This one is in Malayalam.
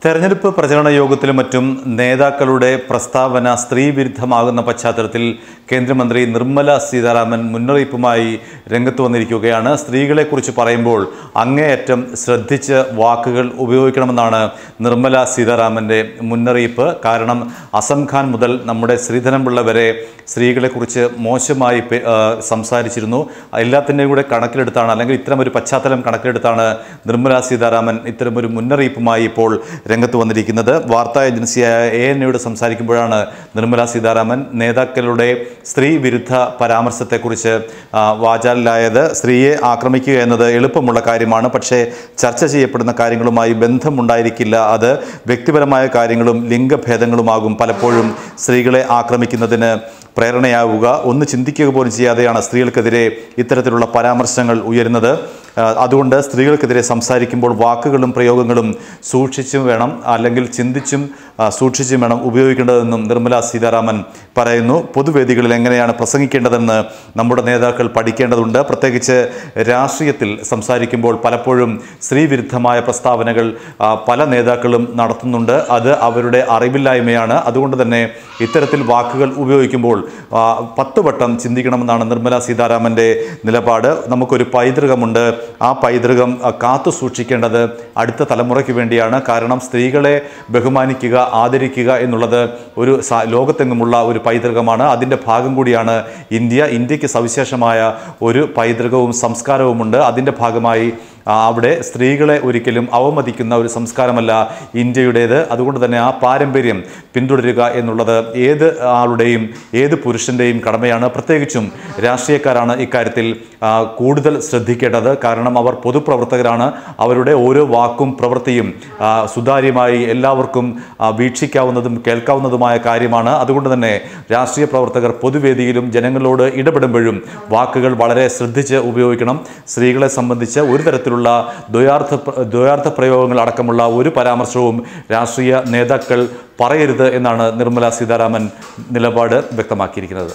തെരഞ്ഞെടുപ്പ് പ്രചരണ യോഗത്തിലും മറ്റും നേതാക്കളുടെ പ്രസ്താവന സ്ത്രീവിരുദ്ധമാകുന്ന പശ്ചാത്തലത്തിൽ കേന്ദ്രമന്ത്രി നിർമ്മല സീതാരാമൻ മുന്നറിയിപ്പുമായി രംഗത്ത് വന്നിരിക്കുകയാണ്. സ്ത്രീകളെക്കുറിച്ച് പറയുമ്പോൾ അങ്ങേയറ്റം ശ്രദ്ധിച്ച് വാക്കുകൾ ഉപയോഗിക്കണമെന്നാണ് നിർമ്മല സീതാരാമൻ്റെ മുന്നറിയിപ്പ്. കാരണം അസം ഖാൻ മുതൽ നമ്മുടെ ശ്രീധരൻപിള്ള വരെ സ്ത്രീകളെക്കുറിച്ച് മോശമായി സംസാരിച്ചിരുന്നു. എല്ലാത്തിൻ്റെയും കൂടെ കണക്കിലെടുത്താണ്, അല്ലെങ്കിൽ ഇത്തരമൊരു പശ്ചാത്തലം കണക്കിലെടുത്താണ് നിർമ്മല സീതാരാമൻ ഇത്തരമൊരു മുന്നറിയിപ്പുമായി ഇപ്പോൾ രംഗത്ത് വന്നിരിക്കുന്നത്. വാർത്താ ഏജൻസിയായ ANAയോട് സംസാരിക്കുമ്പോഴാണ് നിർമ്മല സീതാരാമൻ നേതാക്കളുടെ സ്ത്രീ വിരുദ്ധ പരാമർശത്തെക്കുറിച്ച് വാചാലിലായത്. സ്ത്രീയെ ആക്രമിക്കുക എന്നത് എളുപ്പമുള്ള കാര്യമാണ്, പക്ഷേ ചർച്ച ചെയ്യപ്പെടുന്ന കാര്യങ്ങളുമായി ബന്ധമുണ്ടായിരിക്കില്ല. അത് വ്യക്തിപരമായ കാര്യങ്ങളും ലിംഗഭേദങ്ങളുമാകും പലപ്പോഴും സ്ത്രീകളെ ആക്രമിക്കുന്നതിന് പ്രേരണയാവുക. ഒന്ന് ചിന്തിക്കുക പോലും ചെയ്യാതെയാണ് സ്ത്രീകൾക്കെതിരെ ഇത്തരത്തിലുള്ള പരാമർശങ്ങൾ ഉയരുന്നത്. അതുകൊണ്ട് സ്ത്രീകൾക്കെതിരെ സംസാരിക്കുമ്പോൾ വാക്കുകളും പ്രയോഗങ്ങളും സൂക്ഷിച്ചും വേണം, അല്ലെങ്കിൽ ചിന്തിച്ചും സൂക്ഷിച്ചും വേണം ഉപയോഗിക്കേണ്ടതെന്നും നിർമ്മല സീതാരാമൻ പറയുന്നു. പൊതുവേദികളിൽ എങ്ങനെയാണ് പ്രസംഗിക്കേണ്ടതെന്ന് നമ്മുടെ നേതാക്കൾ പഠിക്കേണ്ടതുണ്ട്. പ്രത്യേകിച്ച് രാഷ്ട്രീയത്തിൽ സംസാരിക്കുമ്പോൾ പലപ്പോഴും സ്ത്രീവിരുദ്ധമായ പ്രസ്താവനകൾ പല നേതാക്കളും നടത്തുന്നുണ്ട്. അത് അവരുടെ അറിവില്ലായ്മയാണ്. അതുകൊണ്ട് തന്നെ ഇത്തരത്തിൽ വാക്കുകൾ ഉപയോഗിക്കുമ്പോൾ 10 വട്ടം ചിന്തിക്കണമെന്നാണ് നിർമ്മല സീതാരാമൻ്റെ നിലപാട്. നമുക്കൊരു പൈതൃകമുണ്ട്. ആ പൈതൃകം കാത്തു സൂക്ഷിക്കേണ്ടത് അടുത്ത തലമുറയ്ക്ക് വേണ്ടിയാണ്. കാരണം സ്ത്രീകളെ ബഹുമാനിക്കുക, ആദരിക്കുക എന്നുള്ളത് ഒരു ലോകത്തെങ്ങുമുള്ള ഒരു പൈതൃകമാണ്. അതിൻ്റെ ഭാഗം കൂടിയാണ് ഇന്ത്യക്ക് സവിശേഷമായ ഒരു പൈതൃകവും സംസ്കാരവുമുണ്ട്. അതിൻ്റെ ഭാഗമായി അവിടെ സ്ത്രീകളെ ഒരിക്കലും അവമതിക്കുന്ന ഒരു സംസ്കാരമല്ല ഇന്ത്യയുടേത്. അതുകൊണ്ട് തന്നെ ആ പാരമ്പര്യം പിന്തുടരുക എന്നുള്ളത് ഏത് ആളുടെയും ഏത് പുരുഷൻ്റെയും കടമയാണ്. പ്രത്യേകിച്ചും രാഷ്ട്രീയക്കാരാണ് ഇക്കാര്യത്തിൽ കൂടുതൽ ശ്രദ്ധിക്കേണ്ടത്. കാരണം അവർ പൊതുപ്രവർത്തകരാണ്. അവരുടെ ഓരോ വാക്കും പ്രവൃത്തിയും സുതാര്യമായി എല്ലാവർക്കും വീക്ഷിക്കാവുന്നതും കേൾക്കാവുന്നതുമായ കാര്യമാണ്. അതുകൊണ്ട് തന്നെ രാഷ്ട്രീയ പ്രവർത്തകർ പൊതുവേദിയിലും ജനങ്ങളോട് ഇടപെടുമ്പോഴും വാക്കുകൾ വളരെ ശ്രദ്ധിച്ച് ഉപയോഗിക്കണം. സ്ത്രീകളെ സംബന്ധിച്ച് ഒരു തരത്തിലുള്ള ദ്വയാർത്ഥ പ്രയോഗങ്ങൾ അടക്കമുള്ള ഒരു പരാമർശവും രാഷ്ട്രീയ നേതാക്കൾ പറയരുത് എന്നാണ് നിർമ്മല സീതാരാമൻ നിലപാട് വ്യക്തമാക്കിയിരിക്കുന്നത്.